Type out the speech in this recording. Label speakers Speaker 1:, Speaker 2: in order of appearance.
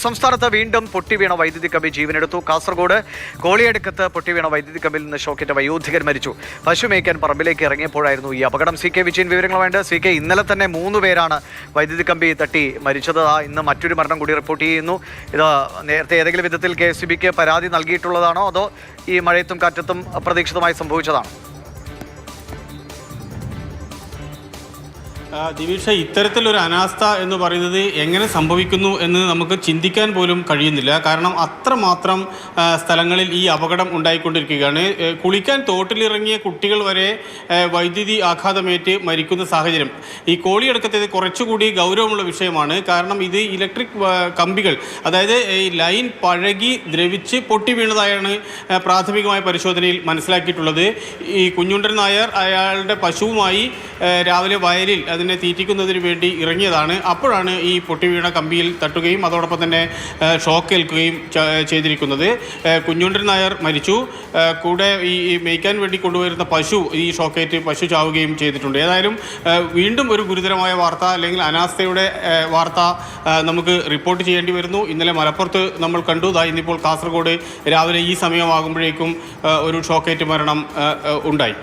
Speaker 1: സംസ്ഥാനത്ത് വീണ്ടും പൊട്ടിവീണ വൈദ്യുതി കമ്പി ജീവനെടുത്തു. കാസർഗോഡ് കോളിയടുക്കത്ത് പൊട്ടിവീണ വൈദ്യുതി കമ്പിയിൽ നിന്ന് ഷോക്കേറ്റ വയോധികൻ മരിച്ചു. പശു മേയ്ക്കാൻ പറമ്പിലേക്ക് ഇറങ്ങിയപ്പോഴായിരുന്നു ഈ അപകടം. CK വിജയൻ വിവരങ്ങളുമായിട്ട്. CK, ഇന്നലെ തന്നെ 3 പേരാണ് വൈദ്യുതി കമ്പി തട്ടി മരിച്ചത്. ഇന്ന് മറ്റൊരു മരണം കൂടി റിപ്പോർട്ട് ചെയ്യുന്നു. ഇത് നേരത്തെ ഏതെങ്കിലും വിധത്തിൽ KSEBക്ക് പരാതി നൽകിയിട്ടുള്ളതാണോ അതോ ഈ മഴയത്തും കാറ്റത്തും അപ്രതീക്ഷിതമായി സംഭവിച്ചതാണോ?
Speaker 2: ദിവിഷ, ഇത്തരത്തിലൊരു അനാസ്ഥ എന്ന് പറയുന്നത് എങ്ങനെ സംഭവിക്കുന്നു എന്ന് നമുക്ക് ചിന്തിക്കാൻ പോലും കഴിയുന്നില്ല. കാരണം അത്രമാത്രം സ്ഥലങ്ങളിൽ ഈ അപകടം ഉണ്ടായിക്കൊണ്ടിരിക്കുകയാണ്. കുളിക്കാൻ തോട്ടിലിറങ്ങിയ കുട്ടികൾ വരെ വൈദ്യുതി ആഘാതമേറ്റ് മരിക്കുന്ന സാഹചര്യം ഈ കോളിയടുക്കത്തേത് കുറച്ചുകൂടി ഗൗരവമുള്ള വിഷയമാണ്. കാരണം ഇത് ഇലക്ട്രിക് കമ്പികൾ, അതായത് ഈ ലൈൻ പഴകി ദ്രവിച്ച് പൊട്ടി വീണതായാണ് പ്രാഥമികമായ പരിശോധനയിൽ മനസ്സിലാക്കിയിട്ടുള്ളത്. ഈ കുഞ്ഞുണ്ടൻ നായർ അയാളുടെ പശുവുമായി രാവിലെ വയലിൽ അതിനെ തീറ്റിക്കുന്നതിന് വേണ്ടി ഇറങ്ങിയതാണ്. അപ്പോഴാണ് ഈ പൊട്ടിവീണ കമ്പിയിൽ തട്ടുകയും അതോടൊപ്പം തന്നെ ഷോക്ക് ഏൽക്കുകയും ചെയ്തിരിക്കുന്നത്. കുഞ്ഞുണ്ടൻ നായർ മരിച്ചു. കൂടെ ഈ മേയ്ക്കാൻ വേണ്ടി കൊണ്ടുവരുന്ന പശു ഈ ഷോക്കേറ്റ് പശു ചാവുകയും ചെയ്തിട്ടുണ്ട്. ഏതായാലും വീണ്ടും ഒരു ഗുരുതരമായ വാർത്ത അല്ലെങ്കിൽ അനാസ്ഥയുടെ വാർത്ത നമുക്ക് റിപ്പോർട്ട് ചെയ്യേണ്ടി വരുന്നു. ഇന്നലെ മലപ്പുറത്ത് നമ്മൾ കണ്ടു. ഇന്നിപ്പോൾ കാസർഗോഡ് രാവിലെ ഈ സമയമാകുമ്പോഴേക്കും ഒരു ഷോക്കേറ്റ് മരണം ഉണ്ടായി.